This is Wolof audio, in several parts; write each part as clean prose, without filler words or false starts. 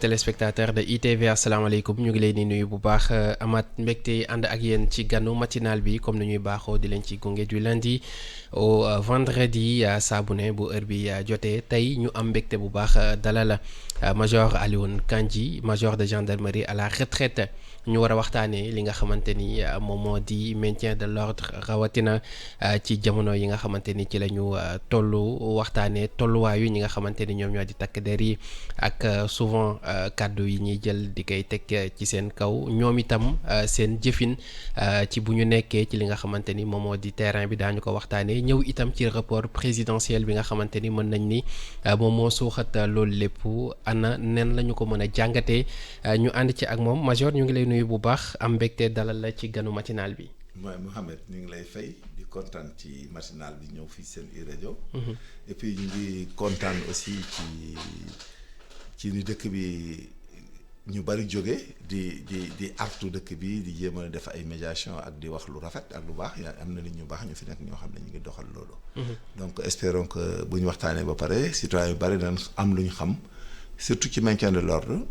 téléspectateurs de ITV asalaamaaleykum ñu ngi leen di nuyu bu baax amaat mbégte ànd ak yéen ci ganu matinal bi comme ni ñuy baaxoo di leen ci gunge du lundi au vendredi saa bu ne bu heure bi jotee tey ñu am mbégte bu baax dalal major Alioune Kandji major de gendarmerie à la retraite ñu war a waxtaanee li nga xamante ni moom moo di maintien de l'ordre rawatina ci jamono yi nga xamante ni ci la ñu toll waxtaanee tolluwaayu ñi nga xamante ni ñoom ñoo di takk der yi ak souvent kàddu yi ñuy jël di koy teg ci seen kaw ñoom itam seen jëfin ci bu ñu nekkee ci li nga xamante ni moom moo di terrain bi daañu ko waxtaanee ñëw itam ci rapport présidentiel bi nga xamante ni mën nañ ni moom moo suuxat loolu lépp ana nen la ñu ko mën a jàngatee ñu ànd ci ak moom major ñu ngi lay nuyu bu baax am mbégte dalal la ci ganu matinal bi. mooy Mouhamed ñu ngi lay fay di kontaan ci matinal bi ñëw fii seen rajo. et puis ñu ngi kontaan aussi ci ni dëkk bi ñu bari jóge di artu dëkk bi di jéem a def ay médiation ak di wax lu rafet ak lu baax am na nit ñu baax ñu fi nekk ñoo xam ne ñu ngi doxal loolu. donc espérons que bu ñu waxtaanee ba pare citoyens yu bari dañ am lu ñu xam surtout ci maintien de l'ordre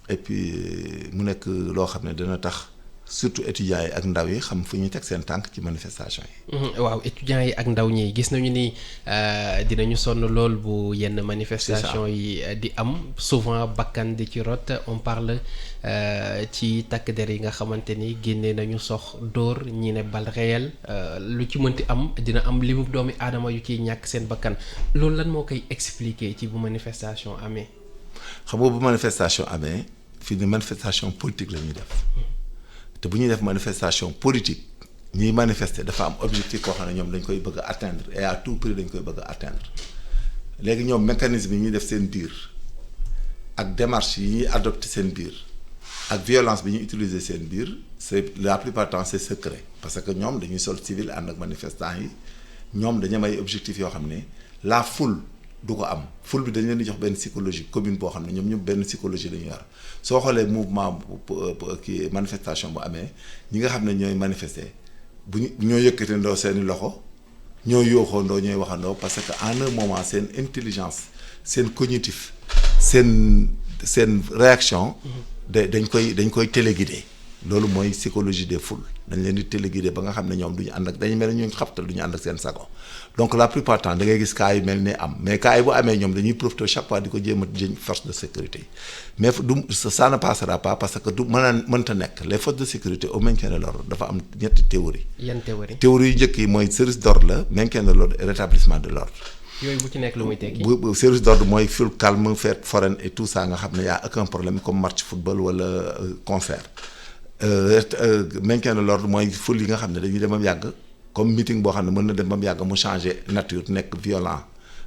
et puis mu nekk loo xam ne dana tax. surtout étudiants yi ak ndaw yi xam fu ñuy teg seen tànk ci manifestation yi. waaw étudiants yi ak ndaw ñi gis nañu ni dinañu sonn lool bu yenn manifestation yi di am souvent bakkan di ci rot on parle ci takk der yi nga xamante ni génnee nañu sox dóor ñi ne bal réel lu ci mënti am dina am limu doomi aadama yu ciy ñàkk seen bakkan loolu lan moo koy expliquer ci bu manifestation amee. xam nga bu manifestation amee fii ni manifestation politique la ñuy def. te bu ñuy def manifestation politique ñiy manifester dafa am objectif koo xam ne ñoom dañ koy bëgg a atteindre et à tout prix dañ koy bëgg a atteindre léegi ñoom mécanisme yi ñuy def seen biir ak démarche yi ñuy adopter seen biir ak violence bi ñuy utiliser seen biir c'est la plupart du temps c'est secret parce que ñoom dañuy sol civil ànd ak manifestants yi ñoom dañu am ay objectifs yoo xam ne la foule du ko am foule bi dañ leen di jox benn psychologie commune boo xam ne ñoom ñëpp benn psychologie la ñu yor soo xoolee mouvement kii manifestation bu amee ñi nga xam ne ñooy manifester bu ñu ñoo yëkkatindoo seeni loxo ñoo yooxoondoo ñooy waxandoo parce que en un moment seen intelligence seen cognitif seen réaction dañ koy téléguider loolu mooy psychologie des foules dañ leen di téléguider ba nga xam ne ñoom du ñu ànd ak dañu mel ne ñu xabtal du ñu ànd ak seen sago donc la plupart temps da ngay gis cas yu mel ne am mais cas yi bu amee ñoom dañuy profiter chaque fois di ko jéem a jëñ force de sécurité mais ça ne passera pas parce que du mënta nekk les forces de sécurité au maintien de l'ordre dafa am ñetti théorie. yan théorie. théorie yu njëkk yi mooy service d'ordre la maintien de l'ordre et rétablissement de l'ordre. yooyu bu ci nekk lu muy tekki. bu service d'ordre mooy ful calme fête foraine et tout ça nga xam ne y a aucun problème comme match football wala concert. maintien de l'ordre mooy ful yi nga xam ne dañuy dem ba mu yàgg comme meeting boo xam ne mën na dem ba mu yàgg mu changer nature nekk violent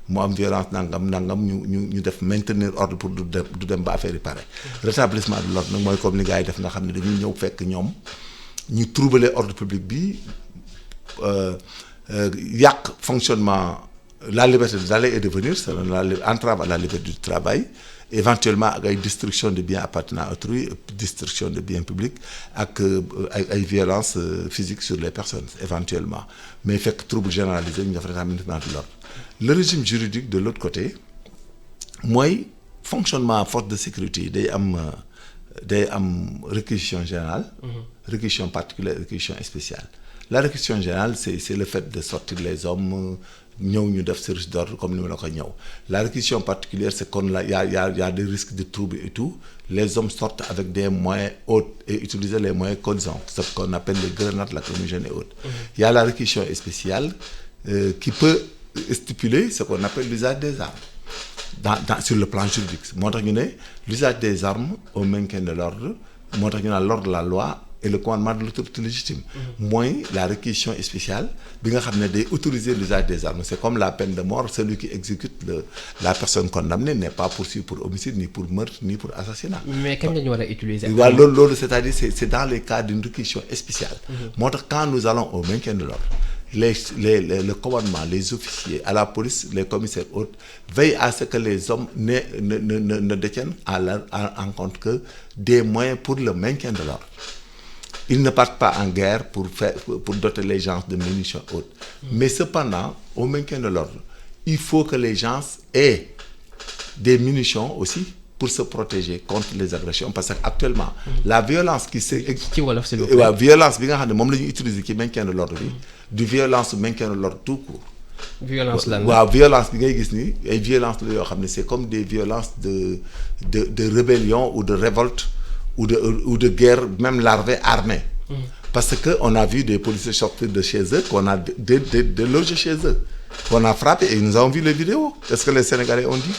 mu am violence nangam ñu def maintenir ordre pour du dem ba affaire yi pare. rétablissement de l'ordre nag mooy comme ni gars yi def nga xam ne dañuy ñëw fekk ñoom ñu troubler ordre public bi yàq fonctionnement la liberté d'aller et de venir c'est entrave à la liberté du travail. éventuellement ak ay destruction de biens appartenant à autrui destruction de biens publics ak ay violences physiques sur les personnes éventuellement mais fekk trouble généralisé ñu def rétablissement de l'ordre le régime juridique de l'autre côté mooy fonctionnement force de sécurité yi day am réquisition générale réquisition particulière réquisition spéciale la réquisition générale c'est le fait de sortir les hommes ñëw ñu def service d'ordre comme ni ma la ko ñëw la réquisition particulière c'est qu'on y a des risques de troubles et tout les hommes sortent avec des moyens autres et utilisent les moyens qu'ils ont ce qu'on appelle les grenades lacrymogènes et autres. Il y a la réquisition spéciale qui peut stipuler ce qu'on appelle l'usage des armes sur le plan juridique moo tax ñu ne l'usage des armes au maintien de l'ordre moo tax ñu naan l'ordre de la loi et le commandement de l'autorité légitime mooy la réquisition spéciale bi nga xam ne day autoriser l'usage des armes c'est comme la peine de mort celui qui exécute la personne condamnée n'est pas poursuivi pour homicide ni pour meurtre ni pour assassinat. mais kañ la ñu war a utiliser. waaw loolu c'est-à-dire c'est dans les cas d'une réquisition spéciale. moo tax quand nous allons au maintien de l'ordre le commandement les officiers à la police les commissaires autres veillent à ce que les hommes ne détiennent en compte que des moyens pour le maintien de l'ordre. Ils ne partent pas en guerre pour doter les gens de munitions hautes. Mais cependant, au maintien de l'ordre, il faut que les gens aient des munitions aussi pour se protéger contre les agressions parce que actuellement la violence qui c'est ci wolof s'il vous plaît. waaw violence bi nga xam ne moom la ñu utiliser ci maintien de l'ordre bi du violence maintien de l'ordre tout court. violence lan waaw violence bi ngay gis ni ay violence la yoo xam ne c'est comme des violences de rébellion ou de révolte ou de guerre même larvée armée. Parce que on a vu des policiers sortir de chez eux qu'on a délogés chez eux qu'on a frappé et nous avons vu les vidéos. Est-ce que les Sénégalais ont dit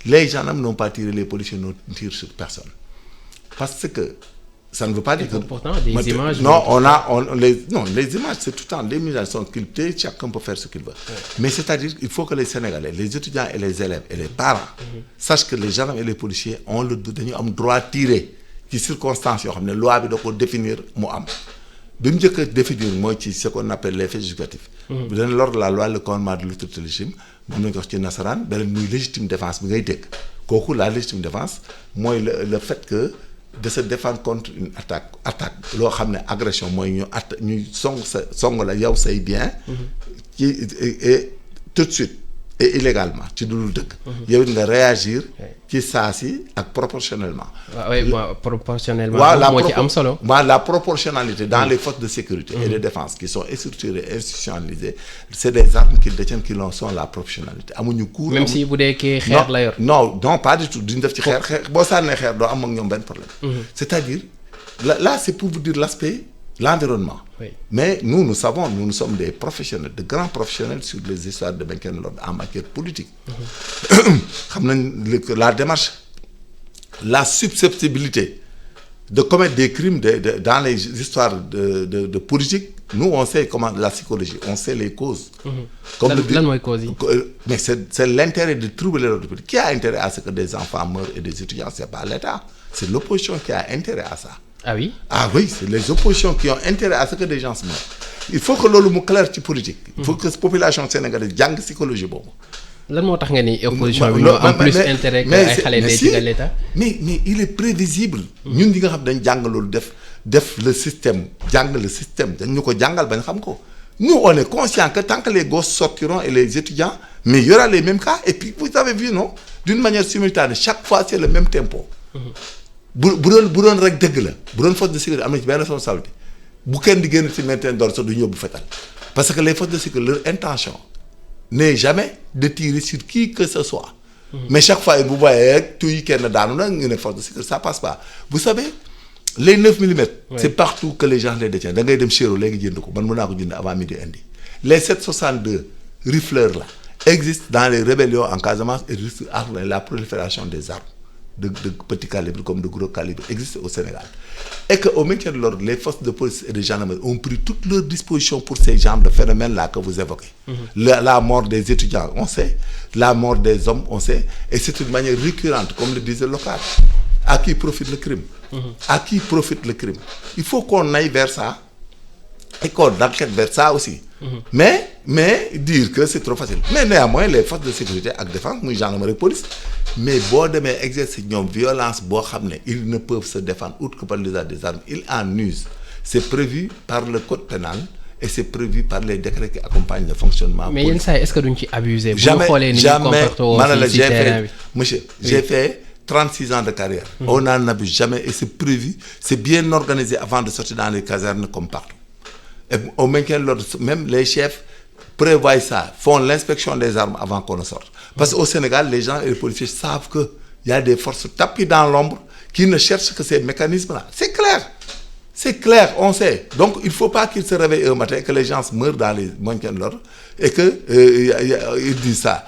les gendarmes n'ont pas tiré, les policiers n'ont tiré sur personne parce que ça ne veut pas dire que pourtant des images les images c'est tout le temps les images sont sculptées, chacun peut faire ce qu'il veut mais c'est-à-dire il faut que les Sénégalais, les étudiants et les élèves et les parents sachent que les gendarmes et les policiers ont dañu am droit tirer ci circonstances yoo xam ne loi bi da ko définir mu am bi mu njëkk a définir mooy ci ce qu'on appelle les faits justificatifs bi dana lors de la loi le commandement de l'autorité légitime moom lañ ko wax ci nasaraan beneen muy légitime défense bi ngay dégg kooku la légitime défense mooy le fait que de se défendre contre une attaque loo xam ne agression mooy ñuy song la yow say bien ci et tout de suite et illégalement ci dul dëgg yow it nga réagir ci saa si ak proportionnellement proportionnellement moo ci am solo la proportionnalité dans les forces de sécurité et de défense qui sont structurées institutionnalisées c'est des armes qu'ils détiennent qui sont la proportionnalité amuñu cours même si bu dee kii xeer la yor non pas du tout duñ def ci xeer boo sànnee xeer doo am ak ñoom benn problème c'est-à-dire là c'est pour vous dire l'aspect l'environnement. Oui. Mais nous savons, nous sommes des professionnels, de grands professionnels sur les histoires de maintien de l'ordre en matière politique. Xam nañ la démarche, la susceptibilité de commettre des crimes dans les histoires de politique, nous on sait comment la psychologie, on sait les causes. Lan mooy cause yi. Mais c'est l'intérêt de troubler l'ordre public. Qui a intérêt à ce que des enfants meurent et des étudiants? C'est pas l'État, c'est l'opposition qui a intérêt à ça. Ah oui? Ah oui, c'est les oppositions qui ont intérêt à ce que des gens se meurent. Il faut que loolu mu clair ci politique. Il faut que population sénégalaise jàng psychologie boobu. Lan moo tax nga ni opposition bi ñoo am plus intérêt que ay xale day digal l'État. mais il est prévisible. ñun ñi nga xam dañ jàng loolu def le système dañ ñu ko jàngal bañ xam ko. Nous on est conscient que tant que les gosses sortiront et les étudiants mais il y aura les mêmes cas et puis vous avez vu non d'une manière simultanée chaque fois c'est le même tempo. bu doon rek dëgg la bu doon force de sécurité am na ci benn responsabilité bu kenn di génn ci maintien d'ordre sax du ñu yóbbu fetal parce que les forces de sécurité leur intention n'est jamais de tirer sur qui que ce soit. Mais chaque fois bu voyee rek tuy kenn daanu na ñu ne force de sécurité ça passe pas. Vous savez les 9 millimètres. Oui. C'est partout que les gens les détiennent da ngay dem Chéro léegi jënd ko man mën naa ko jënd avant midi indi. Les 762 rifleurs là existent dans les rébellions en Casamance et risquent la prolifération des armes. De petit calibre comme de gros calibre existe au Sénégal et que au maintien de l'ordre les forces de police et de gendarmerie ont pris toutes leurs dispositions pour ces genres de phénomènes là que vous évoquez. La mort des étudiants on sait, la mort des hommes on sait et c'est une manière récurrente comme le disait Locard. À qui profite le crime? À qui profite le crime? Il faut qu'on aille vers ça et qu'on enquête vers ça aussi. Mais dire que c'est trop facile mais néanmoins les forces de sécurité ak défense muy gendarmerie police mais boo demee exercer ñoom violence boo xam ne ils ne peuvent se défendre outre que par l'usage des armes ils en usent c'est prévu par le code pénal et c'est prévu par les décrets qui accompagnent le fonctionnement. Mais yenn saa yi est-ce que duñ ci abuser. jamais monsieur j'ai fait 36 ans de carrière. On n'en abuse jamais et c'est prévu c'est bien organisé avant de sortir dans les casernes comme partout. Et au maintien de l'ordre, même les chefs prévoient ça, font l'inspection des armes avant qu'on ne sorte. Parce qu'au Sénégal, les gens et les policiers savent qu'il y a des forces tapis dans l'ombre qui ne cherchent que ces mécanismes-là. C'est clair, on sait. Donc il ne faut pas qu'ils se réveillent un matin, que les gens meurent dans les maintiens de l'ordre et qu'ils disent ça.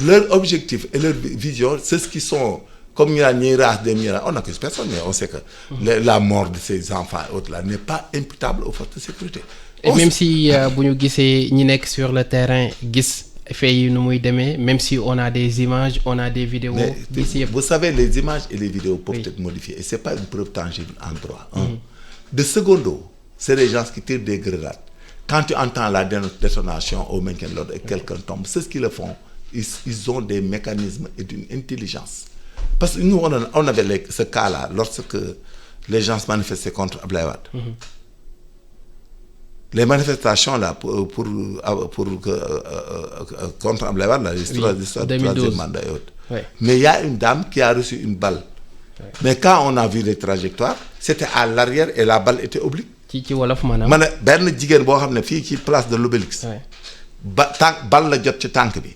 Leur objectif et leur vision, c'est ce qui sont... Comme il y a une race des miracles, on n'accuse personne, mais on sait que la mort de ces enfants et autres là n'est pas imputable aux forces de sécurité. Et même si bu ñu gisee ñi nekk sur le terrain gis fait yi nu muy demee, même si on a des images, on a des vidéos. Vous savez, les images et les vidéos peuvent être modifiées et c'est pas une preuve tangible en droit. De secondo, c'est des gens qui tirent des grenades. Quand tu entends la détonation au maintien de l'ordre et quelqu'un tombe, c'est ce qu'ils le font. Ils ont des mécanismes et d'une intelligence. Parce que nous, on avait ce cas-là lorsque les gens se manifestaient contre Abdoulaye Wade. Les manifestations là pour contre Abdoulaye Wade, l'histoire du troisième mandat et autres. Ouais. mais il y a une dame qui a reçu une balle. Ouais. Mais quand on a vu les trajectoires c'était à l'arrière et la balle était oblique. ci wolof maanaam. ma ne benn jigéen boo xam ne fii ci place de l'Obélisque. ba tànk bal la jot ci tànk bi.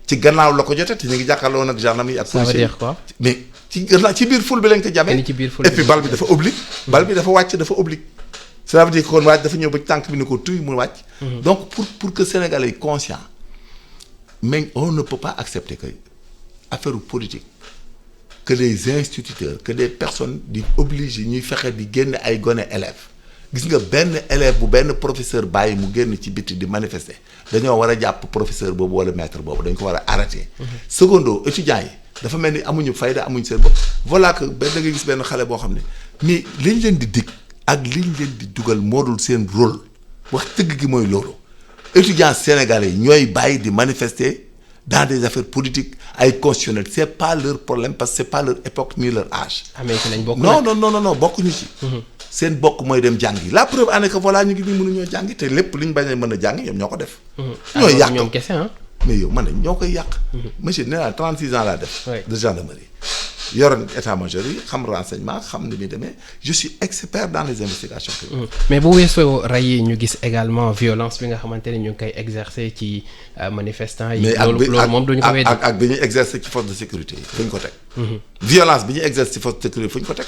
ci gannaaw la ko jotee te ñu ngi jàkkaarloo nag gendarme yi ak. ça veut dire quoi. mais ci gannaaw ci biir foule bi lañ ko jamee. ci biir foule et puis bal bi dafa oblique. bal bi dafa wàcc dafa oblique. cela veut dire que kon wàcc dafa ñëw ba tànk bi ne ko tuy mu wàcc. donc pour que Sénégalais yi conscient mais on ne peut pas accepter que affaire politique que les instituteurs que des personnes di obligé ñuy fexe di génne ay gone élèves. gis nga benn élève bu benn professeur bàyyi mu génn ci biti di manifester dañoo war a jàpp professeur boobu wala maître boobu dañ ko war a arrêter. secondo étudiants yi dafa mel ni amuñu fayda amuñu seen bopp. voilà que da ngay gis benn xale boo xam ne mais liñ leen di dig ak liñ leen di dugal moo dul seen rôle wax dëgg gi mooy loolu étudiants sénégalais yi ñooy bàyyi di manifester dans des affaires politiques ay constitutionnelles c'est pas leur problème parce que c'est pas leur époque ni leur âge. amee ci lañ bokk non bokkuñu ci. seen bokk mooy dem jàngi la preuve en est que voilà ñu ngi nii mënuñoo jàngi te lépp li ñu bañ a mën a jàngi ñoom ñoo ko def. ñooy yàq ñoom kese mais yow man ñoo koy yàq. monsieur nee naa 36 ans laa def. de gendarmerie. yoroon état-major yi xam renseignement xam ni muy demee je suis expert dans les investigations. mais bu weesoo rey yi ñu gis également violence bi nga xamante ne ñu ngi koy exercer ci manifestants yi. loolu moom duñu ko weddi ak bi ñuy exercer ci force de sécurité yi fu ñu ko teg. violence bi ñuy exercer ci force de sécurité fu ñu ko teg.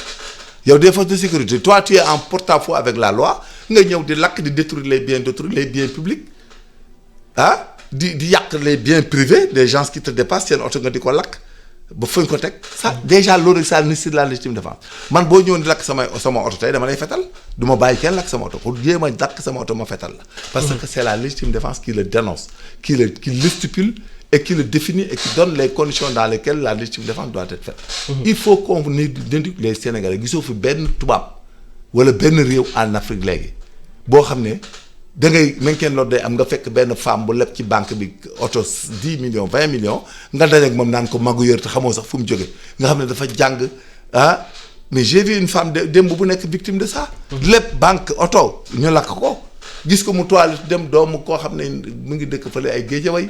yow des forces de sécurité toi tu es en porte-à-faux avec la loi nga ñëw di lakk di détruire les biens d'autrui les biens publics di yàq les biens privés des gens qui te dépassent seen oto nga di ko lakk ba fañ ko teg ça déjà loolu ça nécessite la légitime défense man boo ñëwoon di lakk sama oto tey dama lay fetal du ma bàyyi kenn lakk sama oto pour jéem a lakk sama oto ma fetal la parce que c'est la légitime défense qui le dénonce qui le stipule et qui le définit et qui donne les conditions dans lesquelles la légitime défense doit être faite. Il faut qu'on éduque les Sénégalais gisoo fi benn tubaab wala benn réew en Afrique léegi boo xam ne da ngay maintien loolu day am nga fekk benn femme bu leb ci banque bi oto 10 millions 20 millions nga dajeeg moom naan ko magu yër te xamoo sax fu mu jóge nga xam ne dafa jàng mais j'ai vu une femme démb bu nekk victime de ça. lépp banque oto ñu lakk ko gis ko mu toilette dem doomu koo xam ne mu ngi dëkk fële ay géejaway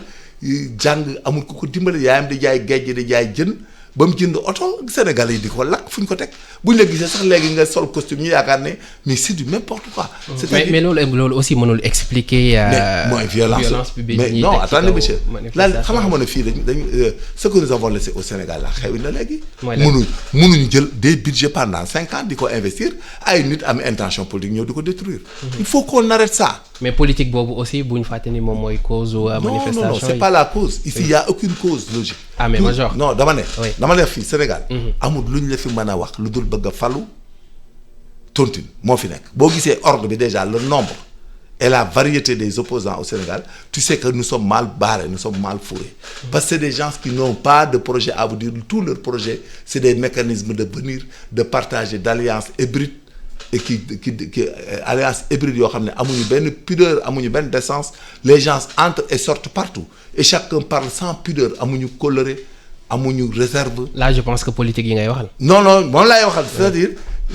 jàng amul ku ko dimbale yaayam di jaay géej di jaay jën ba mu jënd oto Sénégalais yi di ko lakk fu ñu ko teg bu ñu la gisee sax léegi nga sol costume ñu yaakaar ne mais c'est du n'importe quoi. mais loolu aussi mënul expliquer. mooy violence bi mais non attendez monsieur là xam ne fii dañu ce que nous avons laissé au Sénégal la xewi na léegi. mënuñu jël des budgets pendant 5 ans di ko investir ay nit am intention politique ñëw di ko détruire. il faut qu'on arrête ça. mais politique boobu aussi bu ñu fàtte ni moom mooy cause. manifestation non c'est pas la cause. ici il y a aucune cause logique. mais major non dama ne fii Sénégal. amul lu ñu la fi mën a wax lu dul bëgg a falu tontine moo fi nekk boo gisee ordre bi déjà le nombre et la variété des opposants au Sénégal tu sais que nous sommes mal barrés nous sommes mal fourrés parce que c'est des gens qui n'ont pas de projet à vous dire tout leur projet c'est des mécanismes de venir de partager d'alliances hybrides et qui alliance hybride yoo xam ne amuñu benn pudeur amuñu benn décence les gens entrent et sortent partout et chacun parle sans pudeur amuñu coloré amuñu réserve. là je pense que politique yi ngay waxal. non moom laay waxal c'est-à-dire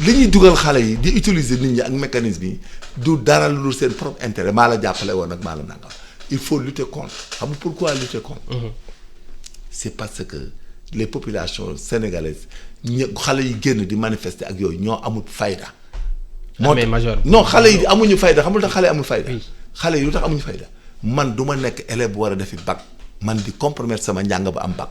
li ñuy dugal xale yi di utiliser nit ñi ak mécanisme yi du dara lu dul seen propre intérêt maa la jàppale woon ak maa la nangam il faut lutter contre xam nga pourquoi lutter contre. c'est parce que les populations sénégalaises xale yi génn di manifester ak yooyu ñoo amul fayda. mais major non xale yi amuñu fayda xamul tax xale yi amul fayda. xale yi lu tax amuñu fayda man du ma nekk élève bu war a defi bac man di compromettre sama njàng ba am bac.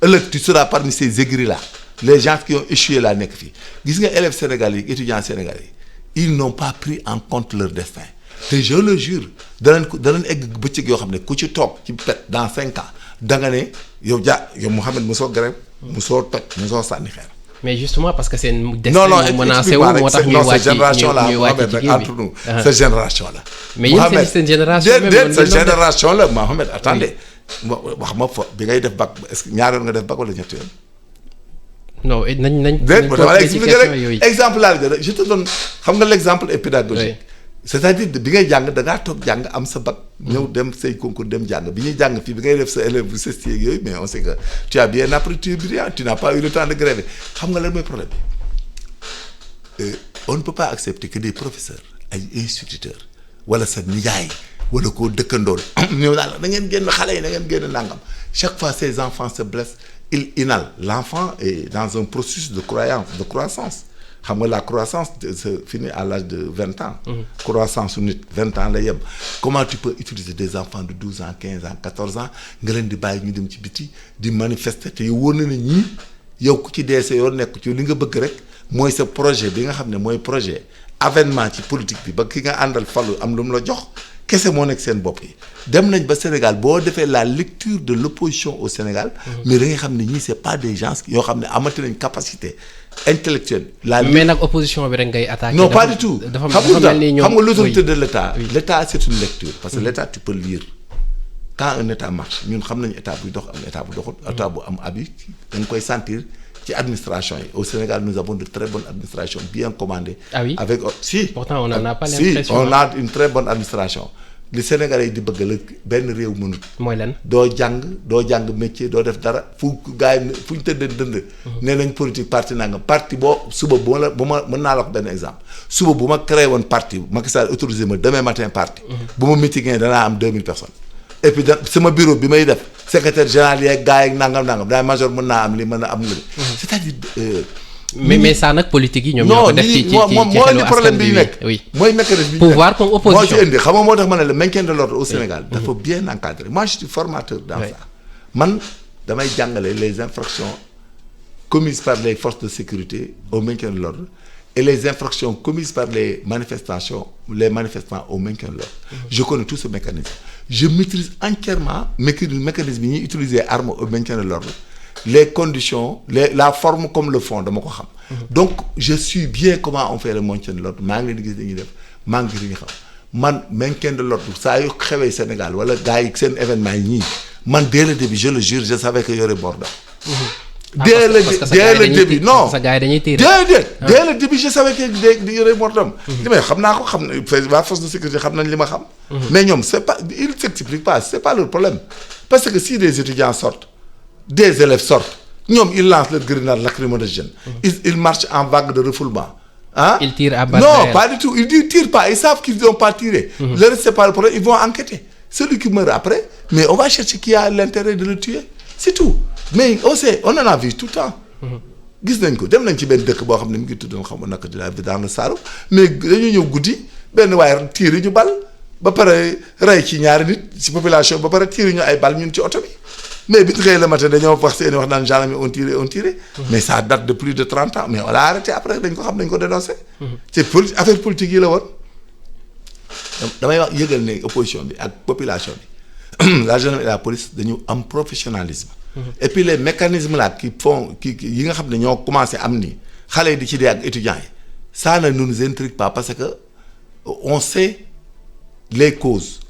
ëllëg tu seras parmi ces aigris là les gens qui ont échoué laa nekk fii gis nga élèves sénégalais yi étudiants sénégalais yi ils n'ont pas pris en compte leur destin te je le jure danañ egg bëccëg yoo xam ne ku ci toog ci pet dans 5 ans da nga ne yow Mouhamed mosoo grève mosoo toj mosoo sànni xeer. mais justement parce que seen destin moo menacé wu moo tax ñuy wàcc ñuy wàcc ci kii bi entre nous cette génération là. mais yéen seen génération même cette génération là Mohamed attendez wax ma fa bi ngay def bac est-ce que ñaar yoon nga def bac wala ñetti yoon. non nañ dama expliqué rek exemple laa la je te donne xam nga l'exemple est pédagogique. c'est-à-dire bi ngay jàng da ngaa toog jàng am sa bac. ñëw dem say concours dem jàng bi ñuy jàng fii bi ngay def sa élève bu sesti yeeg yooyu mais on sait que tu as bien appris tu es brillant tu n'as pas eu le temps de gréver xam nga lan mooy problème bi on ne peut pas accepter que des professeurs ay instituteurs wala sa nijaay wala koo dëkkandool ñëw daal da ngeen génn xale yi da ngeen génn nangam chaque fois ces enfants se blessent il inhale. L'enfant est dans un processus de croissance. xam nga la croissance se finit à l'âge de 20 ans. Croissance su nit 20 ans la yem. Comment tu peux utiliser des enfants de 12 ans 15 ans 14 ans nga leen di bàyyi ñu dem ci biti di manifester te yow wóor na ne ñii yow ku ci dee sa yoon nekk ci li nga bëgg rek mooy sa projet bi nga xam ne mooy projet avènement ci politique bi ba ki nga àndal falu am lu mu la jox kese moo nekk seen bopp yi. dem nañ ba Sénégal boo defee la lecture de l'opposition au Sénégal. mais da nga xam ne ñii c'est pas des gens yoo xam ne amati nañ capacité intellectuelle. mais nag opposition bi rek ngay attaquer. non pas du tout dafa xam mel ni ñoom nga l'autorité de l'État. l'État c'est une lecture. parce que l'État tu peux lire quand un État marche ñun xam nañu état buy dox am état bu doxul. état bu am abi da nga koy sentir ci administration yi. au Sénégal nous avons de très bonnes administrations bien commandées. Ah oui? avec si. Pourtant on n'en a pas l'impression. Si on a une très bonne administration. li Sénégalais yi di bëgg la benn réew mënut. mooy lan. doo jàng métier doo def dara fu gars yi fu ñu tëddee dënd. nee nañ politique parti nangam parti boo suba bu ma mën naa la wax benn exemple suba bu ma créé woon parti Macky Sall autorisé ma demain matin parti. bu ma meeting danaa am 2000 personnes. et puis sama bureau bi may def secrétaire général yeeg gars yeeg nangam daay major mën naa am li mën na am li. c'est-à-dire. mais ça nag politique yi ñoom ñoo ko def ci xelu problème bi nekk oui mooy mécanisme bi pouvoir comme opposition moo ci indi xam nga moo tax ma ne le maintien de l'ordre au Sénégal dafa bien encadré moi je suis formateur dans ça man damay jàngale les infractions commises par les forces de sécurité au maintien de l'ordre et les infractions commises par les manifestants au maintien de l'ordre je connais tout ce mécanisme je maîtrise entièrement mécanisme yi ñuy utiliser arme au maintien de l'ordre les conditions la forme comme le fond dama ko xam. donc je suis bien comment on fait le maintien de l'ordre maa ngi leen di gis dañuy def maa ngi li ñu xam man maintien de l'ordre saa yu xewee Sénégal wala gars yi seen événement yi ñii man dès le début je le jure je savais que y aurait bordel. dès le début non sa gars yi dañuy tirer dès le début je savais que y aurait bordel. li may xam naa ko xam ne waa force de sécurité xam nañ li ma xam. mais ñoom c'est pas ils s'expliquent pas c'est pas leur problème parce que si des étudiants sortent. Des élèves sortent ñoom ils lancent leur grenade lacrymogène ils marchent en vague de refoulement ah ils tirent à balles non réelles. pas du tout ils tirent pas ils savent qu'ils n'ont pas tiré le reste c'est pas le problème ils vont enquêter celui qui meurt après mais on va chercher qui a l'intérêt de le tuer c'est tout mais on en a vu tout le temps gis nañ ko dem nañ ci benn dëkk boo xam ne mu ngi tuddoon xam nga naka di la dans le Saloum mais dañu ñëw guddi benn waaye tiir ñu bal ba pare rey ci ñaari nit ci population ba pare tiir ñu ay bal ñun ci oto bi mais bi ñu xëyee le matin dañoo wax seen wax naan gendarme on tiré. mais ça date de plus de 30 ans mais on l'a arrêté après dañ ko xam dañ ko dénoncé. c'est affaire politique yi la woon. damay wax yëgal ne opposition bi ak population bi la gendarmerie et la police dañu am professionnalisme. et puis les mécanismes là qui font yi nga xam ne ñoo commencé am nii xale yi di ci dee ak étudiants yi ça ne nous intrigue pas parce que on sait les causes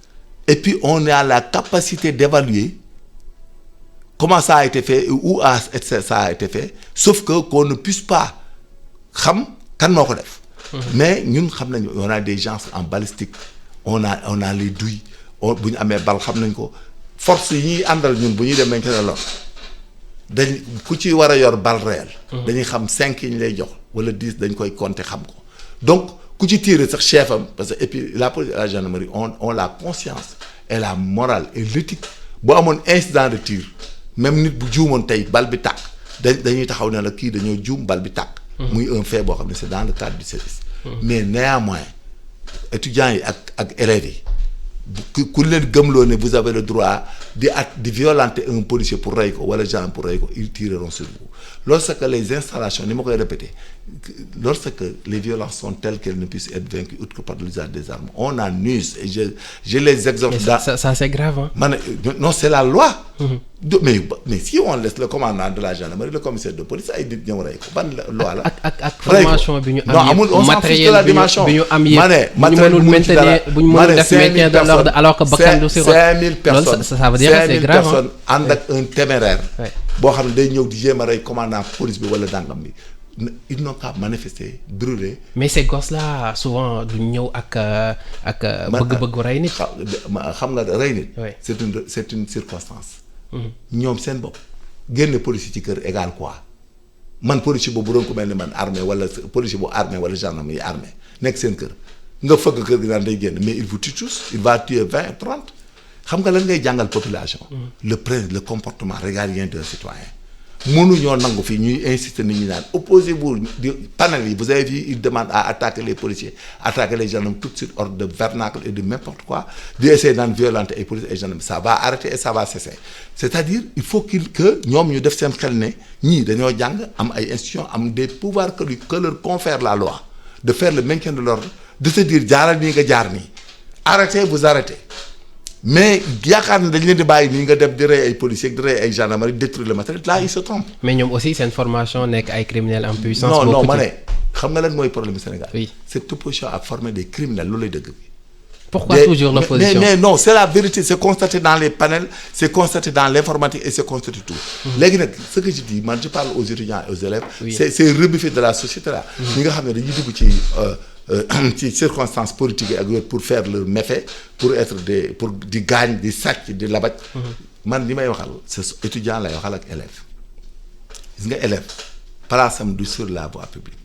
et puis on a la capacité d'évaluer. Comment ça a été fait où ça a été fait sauf que qu'on ne puisse pas xam kan moo ko def. mais ñun xam nañu on a des gens en balistique on a les douilles bu ñu amee bal xam nañ ko force yi ñuy àndal ñun bu ñuy dem maintien de l'ordre dañ ku ci war a yor bal réel. dañuy xam 5 yi ñu lay jox wala 10 dañ koy compter xam ko donc ku ci tirer sax chef am parce que et puis la police et la gendarmerie on la conscience et la morale et l'éthique boo amoon incident de tir. même nit bu juumoon tey bal bi tàkk dañuy taxaw ne la kii dañoo juum bal bi tàkk. muy un fait boo xam ne c'est dans le cadre du service. mais néanmoins étudiants yi ak élèves yi ku leen gëmloo ne vous avez le droit di violenter un policier pour rey ko wala gendarme pour rey ko ils tireront sur vous lorsque les installations ni ma koy répéter lorsque les violences sont telles qu'elles ne puissent être vaincues autre que par l'usage des armes on en use et je les exhorte. ça c'est grave hein. man non c'est la loi. mais si on laisse le commandant de la gendarmerie le commissaire de police ay nit ñëw rey ko ban loi la. ak formation bi ñu am non amul on s'en fiche de la dimension bi ñu am yëpp bu ñu mënul maintenir bu ñu mënul def maintien de l'ordre alors que bakkan du si rot 5000 personnes ça veut dire que c'est grave 5000 personnes ànd ak un téméraire. boo xam ne day ñëw di jéem a rey commandant police bi wala dàngam bi ils n'ont qu'à manifester brûler. mais ces gosses là souvent du ñëw ak bëgg-bëggu rey nit. xam nga rey nit. c'est une circonstance. ñoom seen bopp génne policier ci kër égal quoi man policier boobu bu doon ko mel ni man armée wala policier bu armée wala gendarme yi armée nekk seen kër nga fëgg kër gi naan day génn mais il vous tue tous il va tuer 20 30 xam nga lan ngay jàngal population. le comportement régalien d'un citoyen mënuñoo nangu fii ñuy insister nit ñi naan opposez-vous di panel yi vous avez vu ils demandent à attaquer les policiers attaquer les gendarmes tout de suite hors de vernacle et de n'importe quoi di essayer naan violenter ay policiers et gendarmes ça va arrêter et ça va cesser c'est-à-dire il faut que ñoom ñu def seen xel ne ñii dañoo jàng am ay institutions am des pouvoirs que leur confère la loi de faire le maintien de l'ordre de se dire jaaral nii nga jaar nii arrêtez vous arrêtez mais yaakaar na dañ leen di bàyyi nii nga dem di rey ay policiers di rey ay gendarmerie détruire le matériel là ils se trompent. mais ñoom aussi seen formation nekk ay criminels en puissance. non ma ne xam nga lan mooy problème Sénégal. oui cette opposition a formé des criminels loolu lay dëgg bi. pourquoi toujours l'opposition mais non c'est la vérité c'est constaté dans les panels c'est constaté dans l'informatique et c'est constaté tout. léegi nag ce que je dis man je parle aux étudiants et aux élèves. oui c'est rebuffé de la société là. ñi nga xam ne dañuy dugg ci circonstances politiques yi ak yooyu pour faire leur méfait pour être pour di gaañ di sàcc di labaj. man li may waxal c'est étudiant lay waxal ak élève gis nga élève place am du sur la voie publique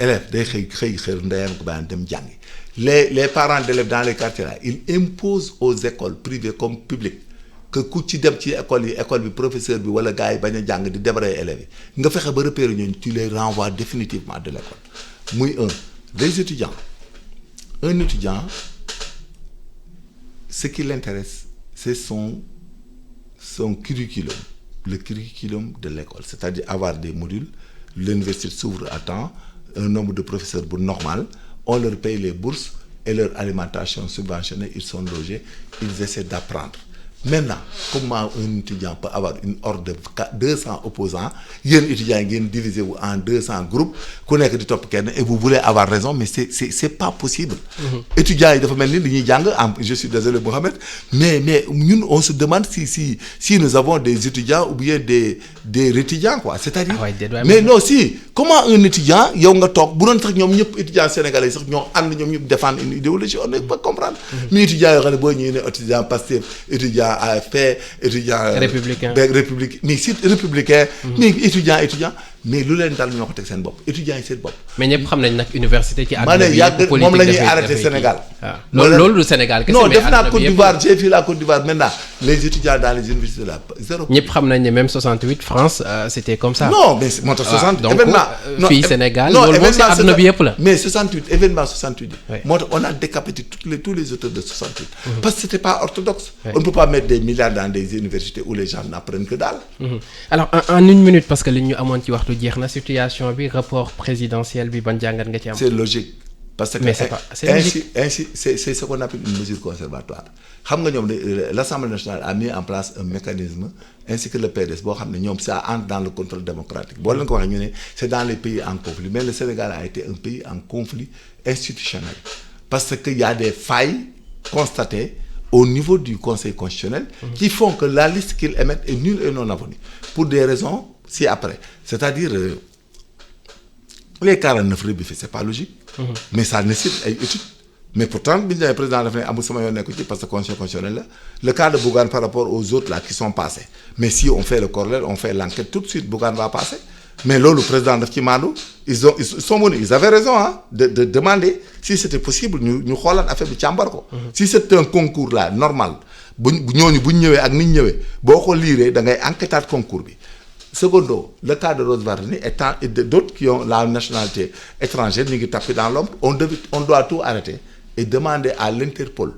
élève day xëy ndeyam ko bàyyam dem jàngi les parents d'élèves dans les quartiers là ils imposent aux écoles privées comme publiques que ku ci dem ci école bi professeur bi wala gars yi bañ a jàng di débrayer élèves yi nga fexe ba repérer ñooñu tu les renvoies définitivement de l'école muy des étudiants un étudiant ce qui l'intéresse c'est son curriculum le curriculum de l'école c'est-à-dire avoir des modules l'université s'ouvre à temps un nombre de professeurs bu normal on leur paye les bourses et leur alimentation subventionnée ils sont logés ils essaient d'apprendre maintenant comment un étudiant peut avoir une horde de 200 opposants yéen étudiants ngeen divisé wu en 200 groupes ku nekk di topp kenn et vous voulez avoir raison mais c'est pas possible. étudiants yi dafa mel ni li ñuy jàng je suis désolé Mohamed mais ñun on se demande si nous avons des étudiants ou bien des étudiants quoi c'est-à-dire. mais non si comment un étudiant yow nga toog bu doon sax ñoom ñëpp étudiants sénégalais sax ñoo ànd ñoom ñëpp défendre une idéologie on ne peut pas comprendre. mais étudiants yoo xam ne boo ñëwee ne étudiant Pastef étudiant AFP étudiant républicain mais si républicain mais étudiant mais lu leen dal ñoo ko teg seen bopp étudiants yi seen bopp mais ñëpp xam nañ nag université ci àdduna bi yàgg moom la ñuy arrêté Sénégal loolu du Sénégal kese non def naa Côte d'Ivoire j'ai vu la Côte d'Ivoire maintenant les étudiants dans les universités là zéro ñëpp xam nañ ne même 68 France c'était comme ça non mais moo tax 60 donc événement fii Sénégal loolu moom ci àdduna bi yëpp la mais 68 événement 68 moo tax on a décapité tous les auteurs de 68 parce que c'était pas orthodoxe on ne peut pas mettre des milliards dans des universités où les gens n'apprennent que dalle alors en une minute parce que li ñu amoon ci waxtu jeex na situation bi rapport présidentiel bi ban jàngat nga ci am. c'est logique parce que mais c'est logique ainsi c'est ce qu'on appelle une mesure conservatoire xam nga ñoom l'Assemblée nationale a mis en place un mécanisme ainsi que le PDS boo xam ne ñoom ça entre dans le contrôle démocratique boo leen ko waxee ñu ne c'est dans les pays en conflit mais le Sénégal a été un pays en conflit institutionnel parce que y a des failles constatées au niveau du Conseil constitutionnel qui font que la liste qu'ils émettent est nulle et non avenue pour des raisons ci-après c'est-à-dire les 49 rebuffés c'est pas logique mais ça nécessite ay études mais pourtant bi ñu demee président dafa ne amul sama yoon nekku ci parce que Conseil constitutionnel la le cas de Bougane par rapport aux autres là qui sont passés mais si on fait le corollaire on fait l'enquête tout de suite Bougane va passer mais loolu président daf ci maandu ils sont venus ils avaient raison de demander si c'était possible ñu xoolaat affaire bi càmbar ko si c'est un concours là normal ñooñu bu ñu ñëwee ak ni ñu ñëwee boo ko liiree da ngay enquêtaat concours bi secondo le cas de Rose Wardini et d'autres qui ont la nationalité étrangère ñu ngi tapé dans l'ombre on doit tout arrêter et demander à l'Interpol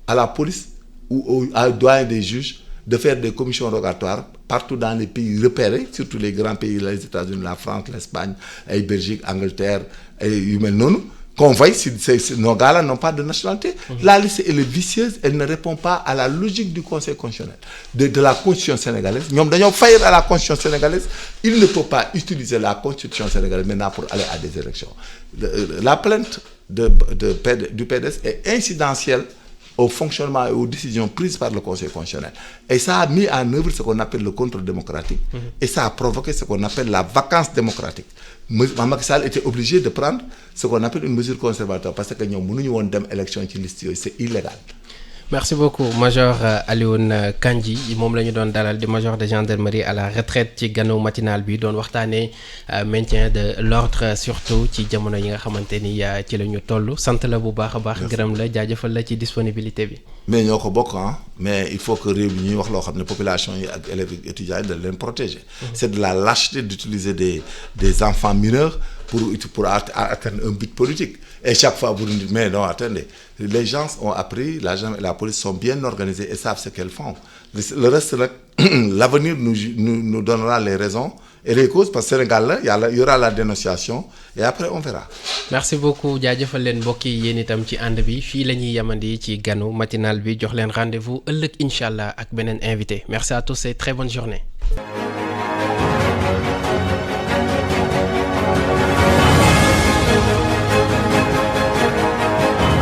à la police ou à doyen des juges de faire des commissions rogatoires partout dans les pays repérés surtout les grands pays les États-Unis la France l'Espagne ay Belgique Angleterre ay yu mel noonu qu'on voit si nos gars-là n'ont pas de nationalité. La liste elle est vicieuse elle ne répond pas à la logique du Conseil constitutionnel de la Constitution sénégalaise ñoom dañoo faillir à la Constitution sénégalaise il ne peut pas utiliser la Constitution sénégalaise maintenant pour aller à des élections la plainte du PDS est incidentielle au fonctionnement et aux décisions prises par le Conseil constitutionnel et ça a mis en œuvre ce qu'on appelle le contrôle démocratique et ça a provoqué ce qu'on appelle la vacance démocratique Macky Sall était obligé de prendre ce qu'on appelle une mesure conservatoire parce que ñoom mënuñu woon dem élection ci liste yooyu c'est illégal merci beaucoup major Alioune Kandji moom la ñu doon dalal di major de gendarmerie à la retraite ci ganu matinal bi doon waxtaanee maintien de l'ordre surtout ci jamono yi nga xamante ni ci la ñu toll sant la bu baax a baax. gërëm la jaajëfal la ci disponibilité bi. mais ñoo ko bokk mais il faut que réew mi ñuy wax loo xam ne population yi ak élèves yi étudiants yi dañ leen protéger. c'est de la lâcheté d'utiliser des enfants mineurs pour atteindre un but politique. Et chaque fois, vous nous dites, mais non, attendez, les gens ont appris, la gendarmerie et la police sont bien organisés et savent ce qu'elles font. Le reste, l'avenir nous donnera les raisons et les causes, parce que Sénégal, il y aura la dénonciation et après on verra. merci beaucoup jaajëfal leen mbokk yi yéen itam ci ànd bi fii la ñuy yamandi ci ganu matinal bi jox leen rendez-vous ëllëg incha allah ak beneen invité merci à tous et très bonne journée.